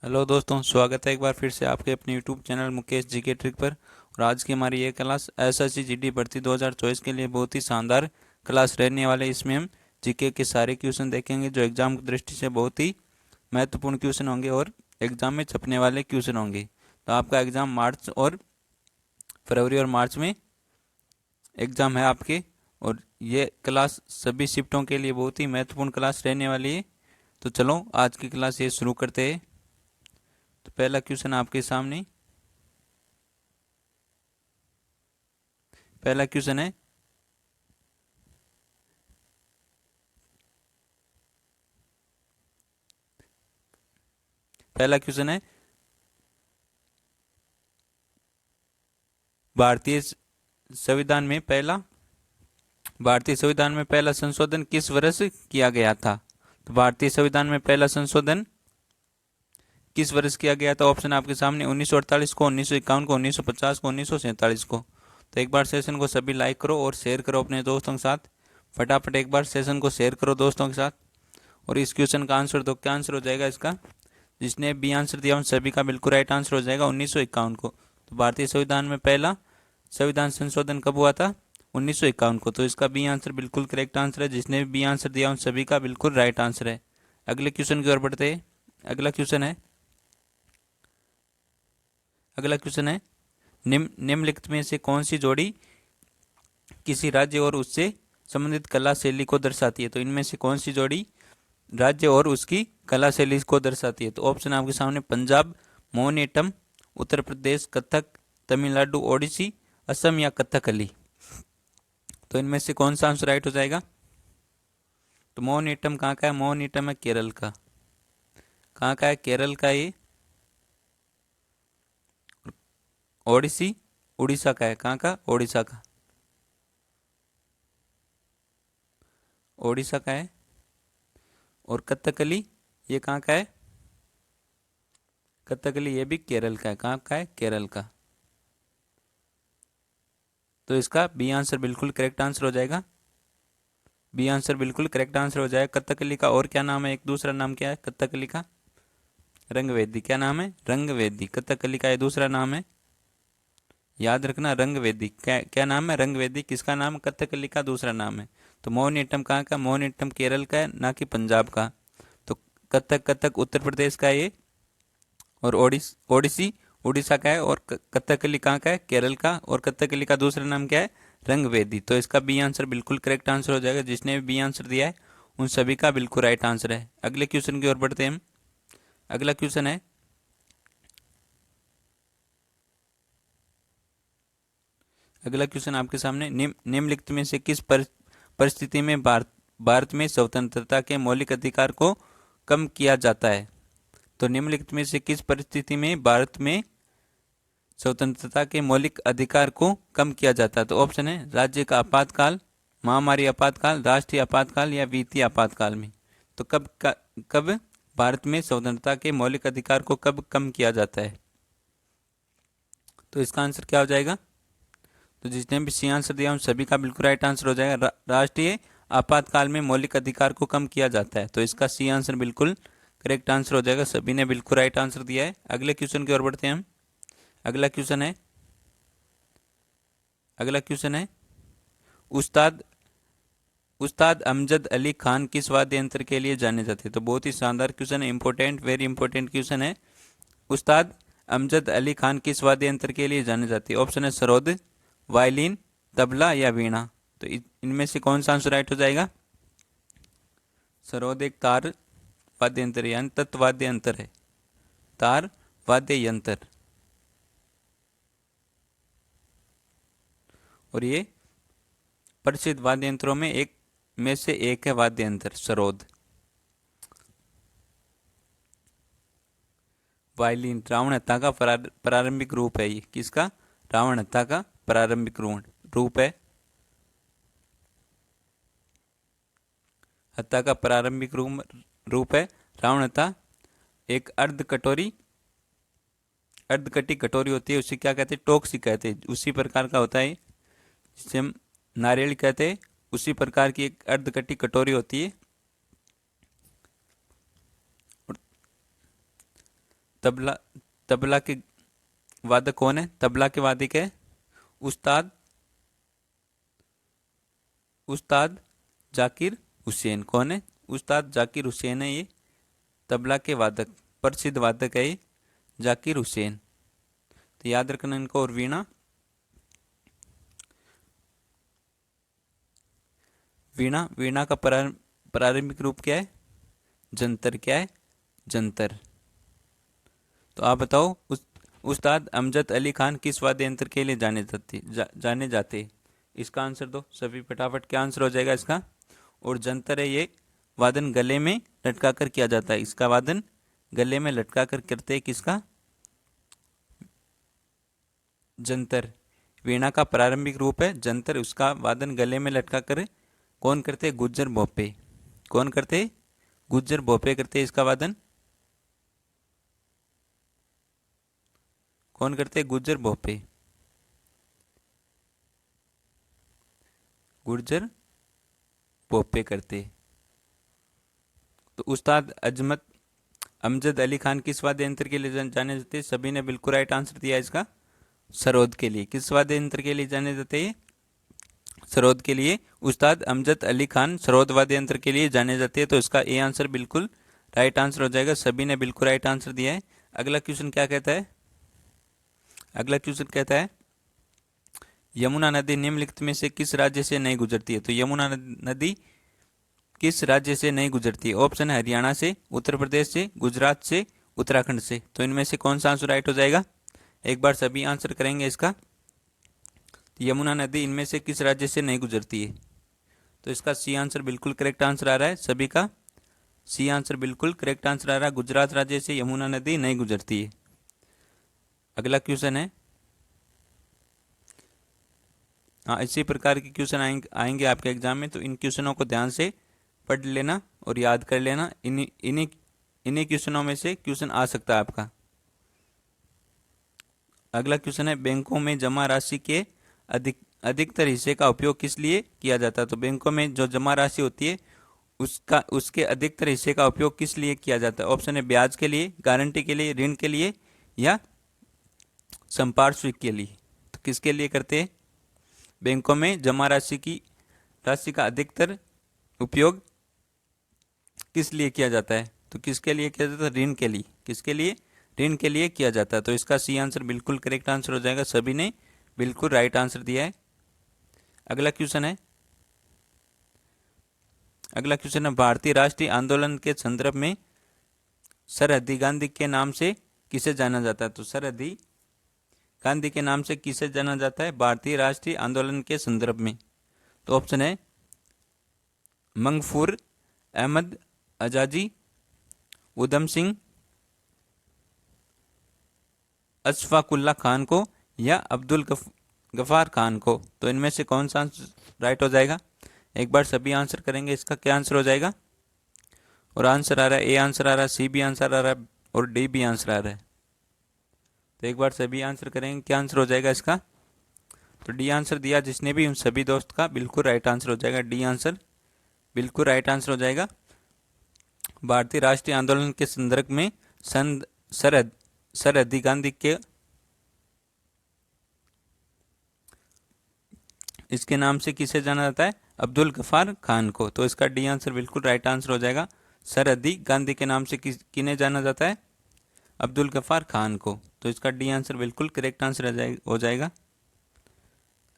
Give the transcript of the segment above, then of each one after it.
Hello दोस्तों, स्वागत है एक बार फिर से आपके अपने यूट्यूब चैनल मुकेश जी के ट्रिक पर। और आज की हमारी ये क्लास एसएससी जीडी भर्ती 2024 के लिए बहुत ही शानदार क्लास रहने वाले। इसमें हम जीके के सारे क्वेश्चन देखेंगे जो एग्जाम की दृष्टि से बहुत ही महत्वपूर्ण क्वेश्चन होंगे और एग्जाम में छपने वाले क्वेश्चन होंगे। तो आपका एग्जाम मार्च और फरवरी और मार्च में एग्जाम है आपके। और ये क्लास सभी शिफ्टों के लिए बहुत ही महत्वपूर्ण क्लास रहने वाली है। तो चलो आज की क्लास ये शुरू करते हैं। तो पहला क्वेश्चन आपके सामने, पहला क्वेश्चन है, पहला क्वेश्चन है भारतीय संविधान में पहला भारतीय संविधान में पहला संशोधन किस वर्ष किया गया था। तो भारतीय संविधान में पहला संशोधन किस वर्ष किया गया था? ऑप्शन आपके सामने 1948 को, 1951 को, 1950 को, 1947 को। तो एक बार सेशन को सभी लाइक करो और शेयर करो अपने दोस्तों के साथ। फटाफट एक बार सेशन को शेयर करो दोस्तों के साथ। और इस क्वेश्चन का आंसर दो। क्या आंसर हो जाएगा इसका? जिसने बी आंसर दिया उन सभी का बिल्कुल राइट आंसर हो जाएगा 1951 को। तो भारतीय संविधान में पहला संविधान संशोधन कब हुआ था? 1951 को। तो इसका बी आंसर बिल्कुल करेक्ट आंसर है। जिसने भी बी आंसर दिया उन सभी का बिल्कुल राइट आंसर है। अगले क्वेश्चन की ओर बढ़ते हैं। अगला क्वेश्चन है निम्नलिखित में से कौन सी जोड़ी किसी राज्य और उससे संबंधित कला शैली को दर्शाती है? तो इनमें से कौन सी जोड़ी राज्य और उसकी कला शैली को दर्शाती है? तो ऑप्शन आपके सामने पंजाब मोहिनीअट्टम, उत्तर प्रदेश कथक, तमिलनाडु ओडिसी, असम या कथकली। तो इनमें से कौन सा आंसर राइट हो जाएगा? तो मोहिनीअट्टम कहाँ का है? मोहिनीअट्टम है केरल का। कहाँ का है? केरल का। ये ओडिसी उड़ीसा का है। कहाँ का? ओडिशा का। ओडिशा का है। और कथकली ये कहाँ का है? कथकली ये भी केरल का है। कहाँ का है? केरल का। तो इसका बी आंसर बिल्कुल करेक्ट आंसर हो जाएगा। बी आंसर बिल्कुल करेक्ट आंसर हो जाएगा। कथकली का और क्या नाम है? एक दूसरा नाम क्या है कथकली का? रंगवेदी। क्या नाम है? रंगवेदी। कथकली का ये दूसरा नाम है, याद रखना, रंगवेदी। क्या क्या नाम है? रंगवेदी। किसका नाम है? कथकली का दूसरा नाम है। तो मोहिनीअट्टम कहाँ का? मोहिनीअट्टम केरल का है, ना कि पंजाब का। तो कथक कथक उत्तर प्रदेश का है ये। और ओडिसी उड़ीसा का है। और कथकली कहाँ का है? केरल का। और कथकली का दूसरा नाम क्या है? रंगवेदी। तो इसका बी आंसर बिल्कुल करेक्ट आंसर हो जाएगा। जिसने भी बी आंसर दिया है उन सभी का बिल्कुल राइट आंसर है। अगले क्वेश्चन की ओर बढ़ते हैं हम। अगला क्वेश्चन है अगला क्वेश्चन आपके सामने, निम्नलिखित में से किस परिस्थिति में भारत में स्वतंत्रता के मौलिक अधिकार को कम किया जाता है? तो निम्नलिखित में से किस परिस्थिति में भारत में स्वतंत्रता के मौलिक अधिकार को कम किया जाता है? तो ऑप्शन है राज्य का आपातकाल, महामारी आपातकाल, राष्ट्रीय आपातकाल या वित्तीय आपातकाल में। तो कब भारत में स्वतंत्रता के मौलिक अधिकार को कब कम किया जाता है? तो इसका आंसर क्या हो जाएगा? तो जिसने भी सी आंसर दिया उन सभी का बिल्कुल राइट आंसर हो जाएगा। राष्ट्रीय आपातकाल में मौलिक अधिकार को कम किया जाता है। तो इसका सी आंसर बिल्कुल करेक्ट आंसर हो जाएगा। सभी ने बिल्कुल राइट आंसर दिया है। अगले क्वेश्चन की ओर बढ़ते हैं हम। अगला क्वेश्चन है अगला क्वेश्चन है उस्ताद उस्ताद अमजद अली खान किस वाद्य यंत्र के लिए जाने जाते हैं? तो बहुत ही शानदार क्वेश्चन है, इंपॉर्टेंट, वेरी इंपॉर्टेंट क्वेश्चन है। उस्ताद अमजद अली खान किस वाद्य यंत्र के लिए जाने जाते हैं? ऑप्शन है सरोद, वायलिन, तबला या वीणा। तो इनमें से कौन सा आंसर राइट हो जाएगा? सरोद एक तार वाद्य यंत्र यानी तत्व वाद्य यंत्र है। तार वाद्य यंत्र। और ये प्रसिद्ध वाद्य यंत्रों में से एक है वाद्य यंत्र सरोद। वायलिन रावण हत्था का प्रारंभिक रूप है। ये किसका? रावण हत्था का प्रारंभिक रूप है। हत्था का प्रारंभिक रूप है रावण हत्था। एक अर्धकटी कटोरी होती है, उसे क्या कहते हैं? टोकसी कहते हैं। उसी प्रकार का होता है जिसे हम नारियल कहते हैं। उसी प्रकार की एक अर्धकटी कटोरी होती है। तबला तबला के वादक कौन है? तबला के वादक है उस्ताद उस्ताद जाकिर हुसैन। कौन है? उस्ताद जाकिर हुसैन है ये तबला के वादक, प्रसिद्ध वादक है ये जाकिर हुसैन। तो याद रखना इनको। और वीणा, वीणा वीणा का प्रारंभिक रूप क्या है? जंतर। क्या है? जंतर। तो आप बताओ, उस्ताद अमजद अली खान किस वाद्य यंत्र के लिए जाने जाते? इसका आंसर दो सभी फटाफट। क्या आंसर हो जाएगा इसका? और जंतर है ये वादन गले में लटका कर किया जाता है। इसका वादन गले में लटका कर करते हैं। किसका? जंतर। वीणा का प्रारंभिक रूप है जंतर, उसका वादन गले में लटका कर कौन करते? गुज्जर भोपे। कौन करते? गुज्जर भोपे करते इसका वादन। कौन करते? गुज्जर भोपे। गुर्जर भोपे करते। तो उस्ताद अजमत अमजद अली खान किस वाद्य यंत्र के लिए जाने जाते? सभी ने बिल्कुल राइट आंसर दिया इसका। सरोद के लिए। किस वाद्य यंत्र के लिए जाने जाते हैं? सरोद के लिए। उस्ताद अमजद अली खान सरोद वाद्य यंत्र के लिए जाने जाते हैं। तो इसका ए आंसर बिल्कुल राइट आंसर हो जाएगा। सभी ने बिल्कुल राइट आंसर दिया है। अगला क्वेश्चन क्या कहता है? अगला क्वेश्चन कहता है यमुना नदी निम्नलिखित में से किस राज्य से नहीं गुजरती है? तो यमुना नदी किस राज्य से नहीं गुजरती है? ऑप्शन है हरियाणा से, उत्तर प्रदेश से, गुजरात से, उत्तराखंड से। तो इनमें से कौन सा आंसर राइट हो जाएगा? एक बार सभी आंसर करेंगे इसका। यमुना नदी इनमें से किस राज्य से नहीं गुजरती है? तो इसका सी आंसर बिल्कुल करेक्ट आंसर आ रहा है सभी का। सी आंसर बिल्कुल करेक्ट आंसर आ रहा है। गुजरात राज्य से यमुना नदी नहीं गुजरती है। अगला क्वेश्चन है, हाँ इसी प्रकार के क्वेश्चन आएंगे आपके एग्जाम में, तो इन क्वेश्चनों को ध्यान से पढ़ लेना और याद कर लेना। इन्हीं क्वेश्चनों में से क्वेश्चन आ सकता है आपका। अगला क्वेश्चन है बैंकों में जमा राशि के अधिकतर हिस्से का उपयोग किस लिए किया जाता है? तो बैंकों में जो जमा राशि होती है उसके अधिकतर हिस्से का उपयोग किस लिए किया जाता है? ऑप्शन है ब्याज के लिए, गारंटी के लिए, ऋण के लिए या संपार्श्विक के लिए। तो किसके लिए करते हैं? बैंकों में जमा राशि का अधिकतर उपयोग किस लिए किया जाता है? तो किसके लिए किया जाता है? ऋण के लिए। किसके लिए? ऋण के लिए किया जाता है। तो इसका सी आंसर बिल्कुल करेक्ट आंसर हो जाएगा। सभी ने बिल्कुल राइट आंसर दिया है। अगला क्वेश्चन है, भारतीय राष्ट्रीय आंदोलन के संदर्भ में सरहद्दी गांधी के नाम से किसे जाना जाता है? तो सरहद्दी गांधी के नाम से किसे जाना जाता है भारतीय राष्ट्रीय आंदोलन के संदर्भ में? तो ऑप्शन है मंगफूर अहमद आजादी, उधम सिंह, अशफाकुल्ला खान को या अब्दुल गफार खान को। तो इनमें से कौन सा आंसर राइट हो जाएगा? एक बार सभी आंसर करेंगे। इसका क्या आंसर हो जाएगा? और आंसर आ रहा है, ए आंसर आ रहा है, सी भी आंसर आ रहा है और डी भी आंसर आ रहा है। तो एक बार सभी आंसर करेंगे, क्या आंसर हो जाएगा इसका? तो डी आंसर दिया जिसने भी, उन सभी दोस्त का बिल्कुल राइट आंसर हो जाएगा। डी आंसर बिल्कुल राइट आंसर हो जाएगा। भारतीय राष्ट्रीय आंदोलन के संदर्भ में सरहद्दी गांधी के इसके नाम से किसे जाना जाता है? अब्दुल गफार खान को। तो इसका डी आंसर बिल्कुल राइट आंसर हो जाएगा। सरहद्दी गांधी के नाम से किन्हें जाना जाता है? अब्दुल गफार खान को। तो इसका डी आंसर बिल्कुल करेक्ट आंसर हो जाएगा।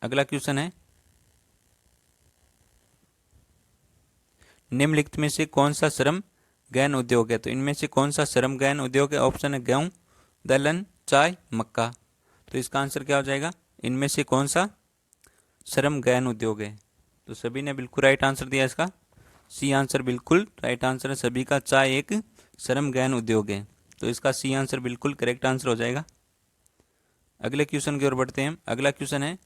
अगला क्वेश्चन है, निम्नलिखित में से कौन सा श्रम गहन उद्योग है? तो इनमें से कौन सा श्रम गहन उद्योग है? ऑप्शन है गेहूं, दलहन, चाय, मक्का। तो इसका आंसर क्या हो जाएगा? इनमें से कौन सा श्रम गहन उद्योग है? तो सभी ने बिल्कुल राइट आंसर दिया इसका। सी आंसर बिल्कुल राइट आंसर है सभी का। चाय एक श्रम गहन उद्योग है। तो इसका सी आंसर बिल्कुल करेक्ट आंसर हो जाएगा। अगले क्वेश्चन की ओर बढ़ते हैं। अगला क्वेश्चन है,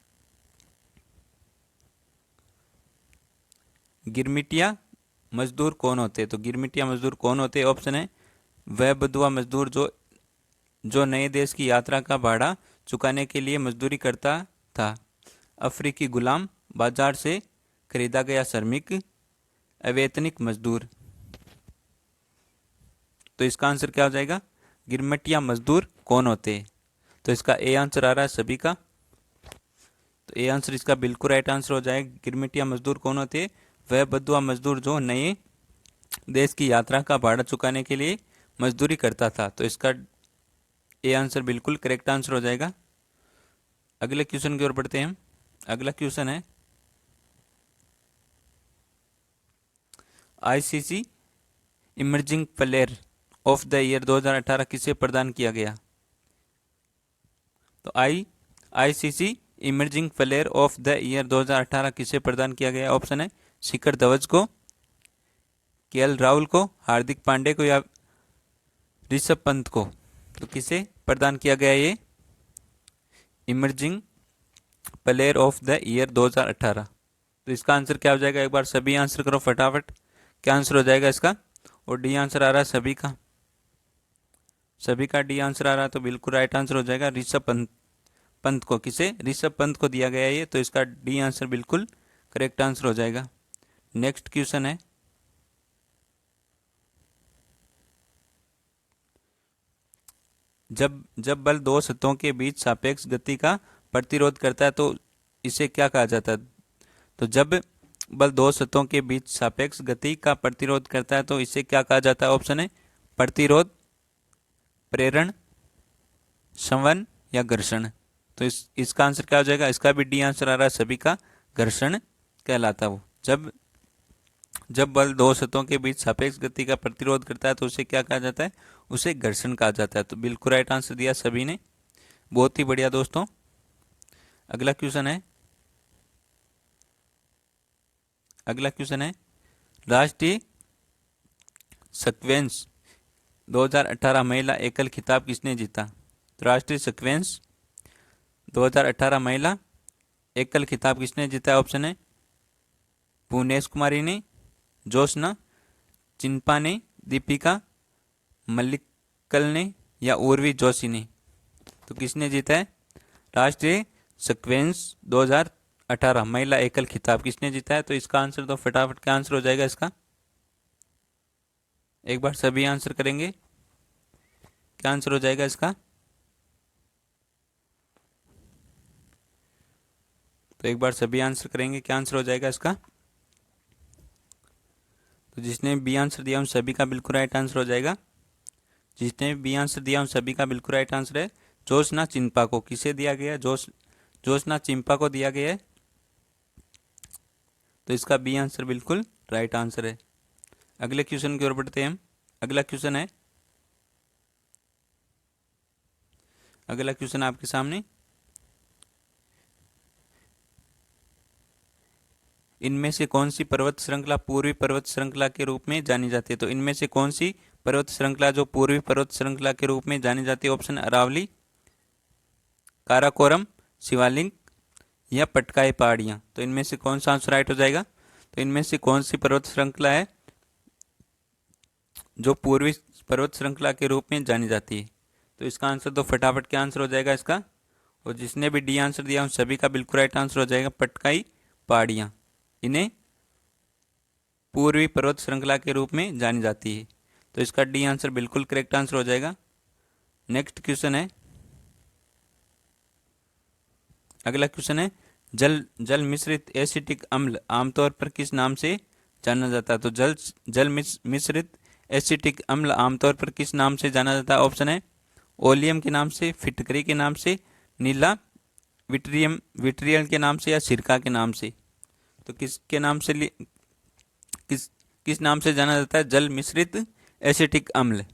गिरमिटिया मजदूर कौन होते हैं? तो गिरमिटिया मजदूर कौन होते हैं? ऑप्शन है वह बदुआ मजदूर जो नए देश की यात्रा का भाड़ा चुकाने के लिए मजदूरी करता था, अफ्रीकी गुलाम, बाजार से खरीदा गया श्रमिक, अवैतनिक मजदूर। तो इसका आंसर क्या हो जाएगा? गिरमिटिया मजदूर कौन होते हैं? तो इसका ए आंसर आ रहा है सभी का। तो ए आंसर इसका बिल्कुल राइट आंसर हो जाएगा। गिरमिटिया मजदूर कौन होते हैं? वह बद्दुआ मजदूर जो नए देश की यात्रा का भाड़ा चुकाने के लिए मजदूरी करता था। तो इसका ए आंसर बिल्कुल करेक्ट आंसर हो जाएगा। अगले क्वेश्चन की ओर बढ़ते हैं हम। अगला क्वेश्चन है ICC emerging player of the year 2018 किसे प्रदान किया गया? तो ICC emerging player of the year 2018 किसे प्रदान किया गया? ऑप्शन है शिखर धवन को, केएल राहुल को, हार्दिक पांडे को या ऋषभ पंत को। तो किसे प्रदान किया गया ये emerging player of the year 2018? तो इसका आंसर क्या हो जाएगा? एक बार सभी आंसर करो फटाफट। क्या आंसर हो जाएगा इसका? और डी आंसर आ रहा है सभी का। सभी का डी आंसर आ रहा है तो बिल्कुल राइट आंसर हो जाएगा ऋषभ पंत को। किसे? ऋषभ पंत को दिया गया है ये। तो इसका डी आंसर बिल्कुल करेक्ट आंसर हो जाएगा। नेक्स्ट क्वेश्चन है जब बल दो सतहों के बीच सापेक्ष गति का प्रतिरोध करता है तो इसे क्या कहा जाता है? तो जब बल दो सतहों के बीच सापेक्ष गति का प्रतिरोध करता है तो इसे क्या कहा जाता है? ऑप्शन है प्रतिरोध, प्रेरण, संवन या घर्षण। तो इसका आंसर क्या हो जाएगा? इसका भी डी आंसर आ रहा है सभी का, घर्षण कहलाता है वो। जब बल दो सतहों के बीच सापेक्ष गति का प्रतिरोध करता है तो उसे क्या कहा जाता है? उसे घर्षण कहा जाता है। तो बिल्कुल राइट आंसर दिया सभी ने, बहुत ही बढ़िया दोस्तों। अगला क्वेश्चन है राष्ट्रीय स्क्वैश 2018 महिला एकल खिताब किसने जीता? तो राष्ट्रीय स्क्वैश 2018 महिला एकल खिताब किसने जीता? ऑप्शन है भुवनेश कुमारी ने, जोशना चिंपा ने, दीपिका मल्लिकल ने या उर्वी जोशी ने। तो किसने जीता है राष्ट्रीय स्क्वैश 2018 महिला एकल खिताब किसने जीता है? तो इसका आंसर तो फटाफट क्या आंसर हो जाएगा इसका? एक बार सभी आंसर करेंगे। क्या आंसर हो जाएगा इसका? तो एक बार सभी आंसर करेंगे, क्या आंसर हो जाएगा इसका? तो जिसने बी आंसर दिया उन सभी का बिल्कुल राइट आंसर हो जाएगा। जिसने बी आंसर दिया उन सभी का बिल्कुल राइट आंसर है जोशना चिंपा को। किसे दिया गया? जोशना चिंपा को दिया गया है। तो इसका बी आंसर बिल्कुल राइट आंसर है। अगले क्वेश्चन की ओर बढ़ते हैं हम। अगला क्वेश्चन आपके सामने इनमें से कौन सी पर्वत श्रृंखला पूर्वी पर्वत श्रृंखला के रूप में जानी जाती है? तो इनमें से कौन सी पर्वत श्रृंखला जो पूर्वी पर्वत श्रृंखला के रूप में जानी जाती है? ऑप्शन अरावली, काराकोरम, शिवालिक या पटकाई पहाड़ियां। तो इनमें से कौन सा आंसर राइट हो जाएगा? तो इनमें से कौन सी पर्वत श्रृंखला है जो पूर्वी पर्वत श्रृंखला के रूप में जानी जाती है? तो इसका आंसर तो फटाफट क्या आंसर हो जाएगा इसका? और जिसने भी डी आंसर दिया उन सभी का बिल्कुल राइट आंसर हो जाएगा पटकाई पहाड़ियां। इन्हें पूर्वी पर्वत श्रृंखला के रूप में जानी जाती है। तो इसका डी आंसर बिल्कुल करेक्ट आंसर हो जाएगा। नेक्स्ट क्वेश्चन है अगला क्वेश्चन है जल मिश्रित एसिटिक अम्ल आमतौर पर किस नाम से जाना जाता है? तो जल मिश्रित एसिटिक अम्ल आमतौर पर किस नाम से जाना जाता है? ऑप्शन है ओलियम के नाम से, फिटकरी के नाम से, नीला विट्रियल के नाम से या सिरका के नाम से। तो किसके नाम से किस नाम से जाना जाता है जल मिश्रित एसिटिक अम्ल?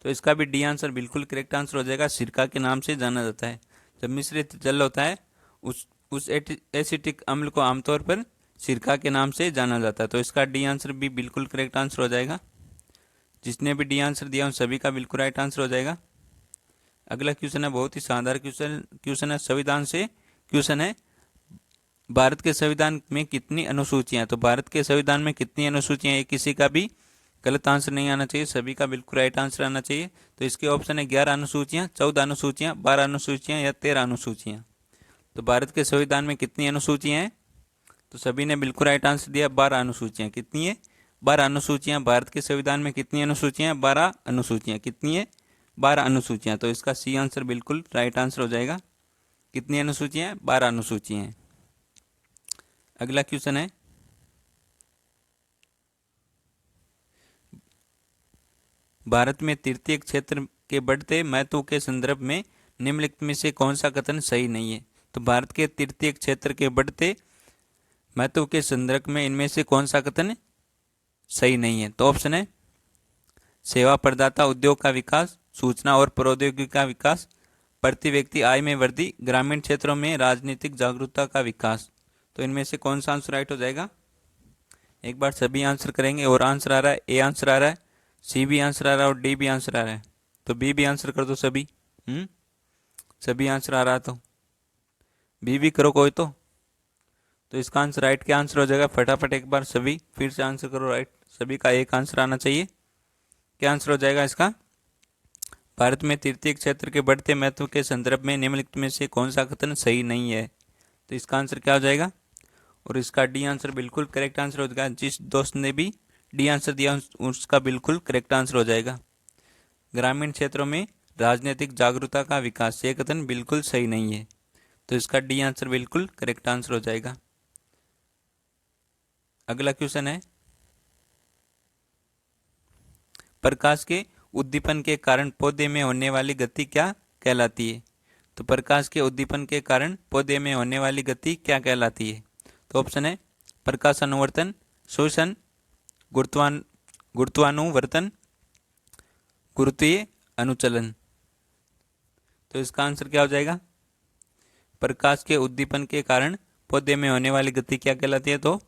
तो इसका भी डी आंसर बिल्कुल करेक्ट आंसर हो जाएगा, सिरका के नाम से जाना जाता है। जब मिश्रित जल होता है उस एसिटिक अम्ल को आमतौर पर सिरका के नाम से जाना जाता है। तो इसका डी आंसर भी बिल्कुल करेक्ट आंसर हो जाएगा। जिसने भी डी आंसर दिया उन सभी का बिल्कुल राइट आंसर हो जाएगा। अगला क्वेश्चन है बहुत ही शानदार क्वेश्चन है संविधान से क्वेश्चन है भारत के संविधान में कितनी अनुसूचियां? तो भारत के संविधान में कितनी अनुसूचियां? ये किसी का भी गलत आंसर नहीं आना चाहिए, सभी का बिल्कुल राइट आंसर आना चाहिए। तो इसके ऑप्शन है 11 अनुसूचियां, 14 अनुसूचियां, 12 अनुसूचियां या 13 अनुसूचियां। तो भारत के संविधान में कितनी अनुसूचियां हैं? तो सभी ने बिल्कुल राइट आंसर दिया 12 अनुसूचियां। कितनी है? 12 अनुसूचियां। भारत के संविधान में कितनी अनुसूचियां? 12 अनुसूचियां। कितनी है? 12 अनुसूचियां। तो इसका सी आंसर बिल्कुल राइट आंसर हो जाएगा। कितनी अनुसूचियां हैं? 12 अनुसूचियां हैं। अगला क्वेश्चन है, भारत में तृतीय क्षेत्र के बढ़ते महत्व के संदर्भ में निम्नलिखित में से कौन सा कथन सही नहीं है? तो भारत के तृतीय क्षेत्र के बढ़ते महत्व के संदर्भ में इनमें से कौन सा कथन सही नहीं है? तो ऑप्शन है सेवा प्रदाता उद्योग का विकास, सूचना और प्रौद्योगिकी का विकास, प्रति व्यक्ति आय में वृद्धि, ग्रामीण क्षेत्रों में राजनीतिक जागरूकता का विकास। तो इनमें से कौन सा आंसर राइट हो जाएगा? एक बार सभी आंसर करेंगे। और आंसर आ रहा है, ए आंसर आ रहा है, सी भी आंसर आ रहा है और डी भी आंसर आ रहा है। तो बी भी आंसर कर दो सभी। सभी आंसर आ रहा है तो बी भी करो कोई तो इसका आंसर राइट क्या आंसर हो जाएगा? फटाफट एक बार सभी फिर से आंसर करो राइट। सभी का एक आंसर आना चाहिए। क्या आंसर हो जाएगा इसका? भारत में तृतीय क्षेत्र के बढ़ते महत्व के संदर्भ में निम्नलिखित में से कौन सा कथन सही नहीं है? तो इसका आंसर क्या हो जाएगा? और इसका डी आंसर बिल्कुल करेक्ट आंसर हो जाएगा। जिस दोस्त ने भी डी आंसर दिया उसका बिल्कुल करेक्ट आंसर हो जाएगा। ग्रामीण क्षेत्रों में राजनीतिक जागरूकता का विकास, ये कथन बिल्कुल सही नहीं है। तो इसका डी आंसर बिल्कुल करेक्ट आंसर हो जाएगा। अगला क्वेश्चन है, प्रकाश के उद्दीपन के कारण पौधे में होने वाली गति क्या कहलाती है? तो प्रकाश के उद्दीपन के कारण पौधे में होने वाली गति क्या कहलाती है? तो ऑप्शन है प्रकाश अनुवर्तन, शोषण, गुरुत्वानुवर्तन, गुरुत्वीय अनुचलन। तो इसका आंसर क्या हो जाएगा? प्रकाश के उद्दीपन के कारण पौधे में होने वाली गति क्या कहलाती है? तो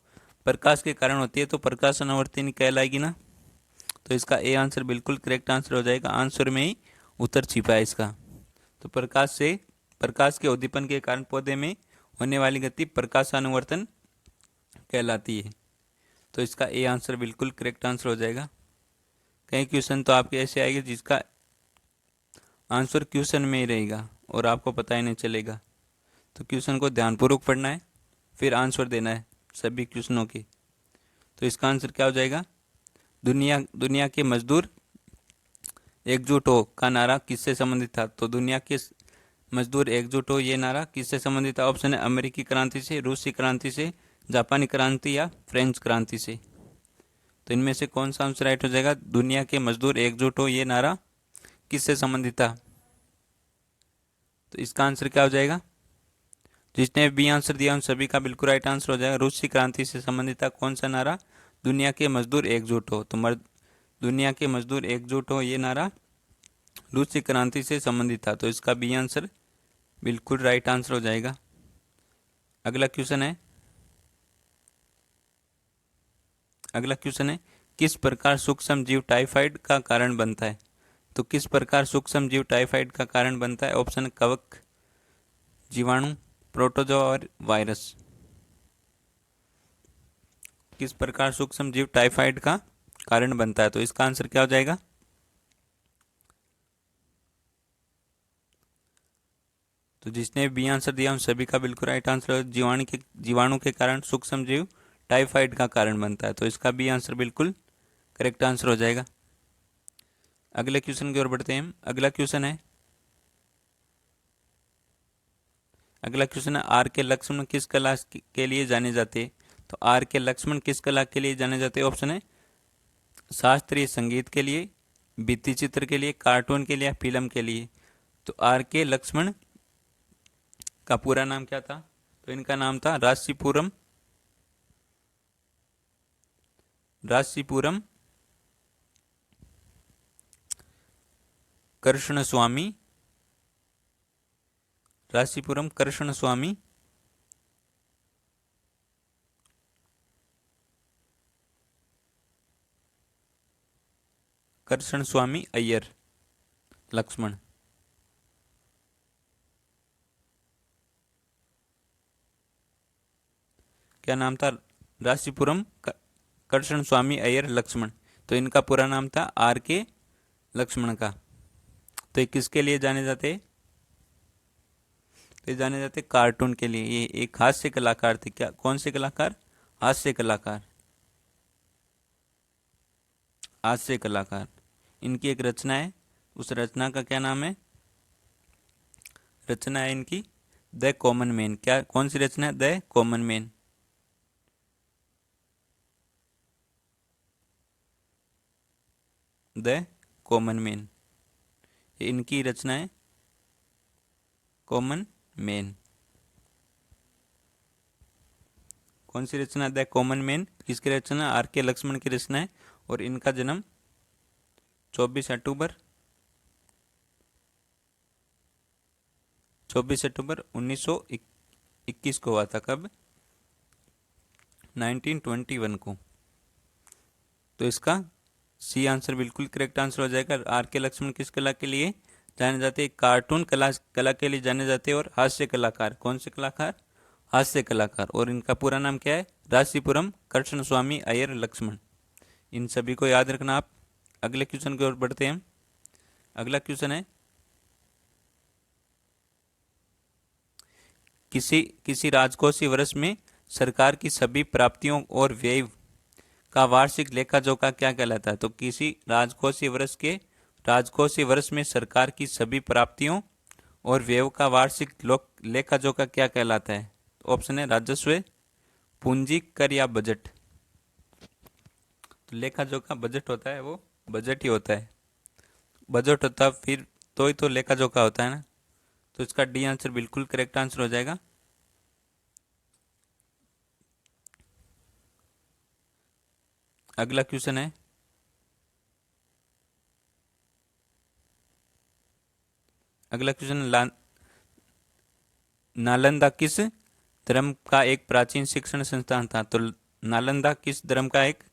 प्रकाश के कारण होती है तो प्रकाश अनुवर्तन कहलाएगी ना। तो इसका ए आंसर बिल्कुल करेक्ट आंसर हो जाएगा। आंसर में ही उत्तर छिपा है इसका। तो प्रकाश के उद्दीपन के कारण पौधे में होने वाली गति प्रकाशानुवर्तन कहलाती है। तो इसका ए आंसर बिल्कुल करेक्ट आंसर हो जाएगा। कई क्वेश्चन तो आपके ऐसे आएंगे जिसका आंसर क्वेश्चन में ही रहेगा और आपको पता ही नहीं चलेगा। तो क्वेश्चन को ध्यानपूर्वक पढ़ना है, फिर आंसर देना है सभी क्वेश्चनों के। तो इसका आंसर क्या हो जाएगा? दुनिया के मजदूर एकजुट हो का नारा किससे संबंधित था? तो दुनिया के मजदूर एकजुट हो ये नारा किससे संबंधित था? ऑप्शन है अमेरिकी क्रांति से, रूसी क्रांति से, जापानी क्रांति या फ्रेंच क्रांति से। तो इनमें से कौन सा आंसर राइट हो जाएगा? दुनिया के मजदूर एकजुट हो ये नारा किससे संबंधित था? तो इसका आंसर क्या हो जाएगा? जिसने बी आंसर दिया उन सभी का बिल्कुल राइट आंसर हो जाएगा। रूसी क्रांति से संबंधित था कौन सा नारा? दुनिया के मजदूर एकजुट हो। तो दुनिया के मजदूर एकजुट हो ये नारा रूसी क्रांति से संबंधित था। तो इसका बी आंसर बिल्कुल राइट आंसर हो जाएगा। अगला क्वेश्चन है, किस प्रकार सूक्ष्म जीव टाइफाइड का कारण बनता है? तो किस प्रकार सूक्ष्म जीव टाइफाइड का कारण बनता है? ऑप्शन कवक, जीवाणु, प्रोटोजोआ और वायरस। किस प्रकार सूक्ष्म जीव टाइफाइड का कारण बनता है? तो इसका आंसर क्या हो जाएगा? तो जिसने बी आंसर दिया उन सभी का बिल्कुल राइट आंसर है। जीवाणु के कारण सूक्ष्म जीव टाइफाइड का कारण बनता है। तो इसका बी आंसर बिल्कुल करेक्ट आंसर हो जाएगा। अगले क्वेश्चन की ओर बढ़ते हैं। अगला क्वेश्चन है आर के लक्ष्मण किस कला के लिए जाने जाते हैं? तो आर के लक्ष्मण किस कला के लिए जाने जाते हैं? ऑप्शन है शास्त्रीय संगीत के लिए, भित्ति चित्र के लिए, कार्टून के लिए, फिल्म के लिए। तो आर के लक्ष्मण का पूरा नाम क्या था? तो इनका नाम था राशीपुरम कृष्ण स्वामी अय्यर लक्ष्मण। क्या नाम था? राशीपुरम कृष्ण स्वामी अय्यर लक्ष्मण। तो इनका पूरा नाम था आर के लक्ष्मण का। तो ये किसके लिए जाने जाते? तो जाने जाते कार्टून के लिए। ये एक हास्य कलाकार थे। क्या कौन से कलाकार? हास्य कलाकार। इनकी एक रचना है उस रचना का क्या नाम है? रचना है इनकी द कॉमन मैन। क्या, कौन सी रचना है? The common man. The common man, इनकी रचना है कॉमन मैन। कौन सी रचना? The common man. इसकी रचना आर के लक्ष्मण की रचना है और इनका जन्म 24 अक्टूबर 1921 को हुआ था। कब? 1921 को। तो इसका सी आंसर बिल्कुल करेक्ट आंसर हो जाएगा। आर के लक्ष्मण किस कला के लिए जाने जाते हैं? कार्टून कला के लिए जाने जाते हैं और हास्य कलाकार। कौन से कलाकार? हास्य कलाकार। और इनका पूरा नाम क्या है? राशीपुरम कृष्ण स्वामी अय्यर लक्ष्मण। इन सभी को याद रखना आप। अगले क्वेश्चन की ओर बढ़ते हैं। अगला क्वेश्चन है, किसी किसी राजकोषीय वर्ष में सरकार की सभी प्राप्तियों और व्यय का वार्षिक लेखा जोखा क्या कहलाता है? तो किसी राजकोषीय वर्ष में सरकार की सभी प्राप्तियों और व्यय का वार्षिक लेखा जोखा क्या कहलाता है? ऑप्शन है राजस्व, पूंजी, कर या बजट। तो लेखा जोखा बजट होता है, वो बजट ही होता है। बजट होता फिर तो ही तो लेखा जोखा होता है ना। तो इसका डी आंसर बिल्कुल करेक्ट आंसर हो जाएगा। अगला क्वेश्चन है, अगला क्वेश्चन, नालंदा किस धर्म का एक प्राचीन शिक्षण संस्थान था? तो नालंदा किस धर्म का एक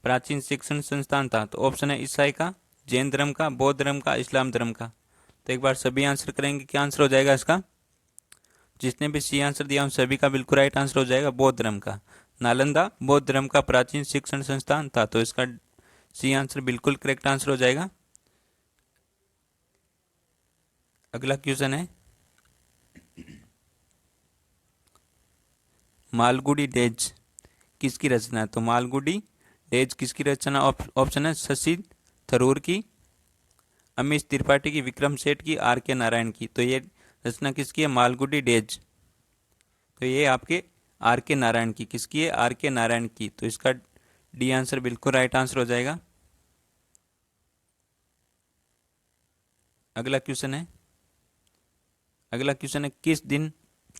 प्राचीन शिक्षण संस्थान था? तो ऑप्शन है ईसाई का, जैन धर्म का, बौद्ध धर्म का, इस्लाम धर्म का। तो एक बार सभी आंसर करेंगे, क्या आंसर हो जाएगा इसका? जिसने भी सी आंसर दिया उन सभी का बिल्कुल राइट आंसर हो जाएगा बौद्ध धर्म का। नालंदा बौद्ध धर्म का प्राचीन शिक्षण संस्थान था, तो इसका सी आंसर बिल्कुल करेक्ट आंसर हो जाएगा। अगला क्वेश्चन है, मालगुडी डेज किसकी रचना है? तो मालगुडी डेज किसकी रचना? ऑप्शन है शशि थरूर की, अमीश त्रिपाठी की, विक्रम सेठ की, आर के नारायण की। तो ये रचना किसकी है? मालगुडी डेज। तो ये आपके आर के नारायण की। किसकी है? आर के नारायण की। तो इसका डी आंसर बिल्कुल राइट आंसर हो जाएगा। अगला क्वेश्चन है,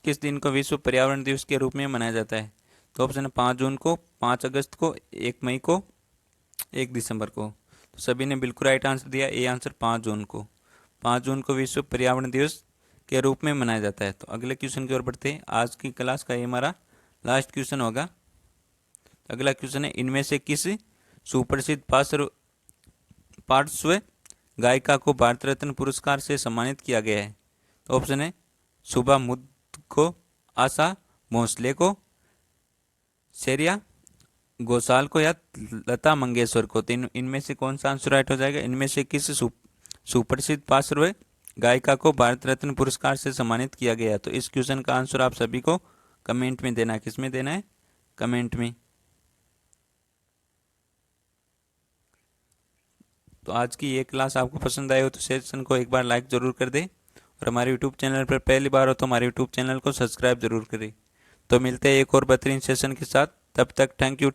किस दिन को विश्व पर्यावरण दिवस के रूप में मनाया जाता है? तो ऑप्शन है 5 जून को, 5 अगस्त को, 1 मई को, 1 दिसंबर को। तो सभी ने बिल्कुल राइट आंसर दिया। ए आंसर 5 जून को। 5 जून को विश्व पर्यावरण दिवस के रूप में मनाया जाता है। तो अगले क्वेश्चन की ओर बढ़ते हैं। आज की क्लास का ये हमारा लास्ट क्वेश्चन होगा। अगला क्वेश्चन है, इनमें से किस सुप्रसिद्ध पार्श्व गायिका को भारत रत्न पुरस्कार से सम्मानित किया गया है? तो ऑप्शन है सुबा मुद्द को, आशा भोसले को, शेरिया घोषाल को, या लता मंगेशकर को। तो इनमें से कौन सा आंसर राइट हो जाएगा? इनमें से किस सुप्रसिद्ध पार्श्व गायिका को भारत रत्न पुरस्कार से सम्मानित किया गया है? तो इस क्वेश्चन का आंसर आप सभी को कमेंट में देना है। किस में देना है? कमेंट में। तो आज की ये क्लास आपको पसंद आई हो तो सेशन को एक बार लाइक ज़रूर कर दें, और हमारे यूट्यूब चैनल पर पहली बार हो तो हमारे यूट्यूब चैनल को सब्सक्राइब जरूर करें। तो मिलते हैं एक और बेहतरीन सेशन के साथ। तब तक थैंक यू।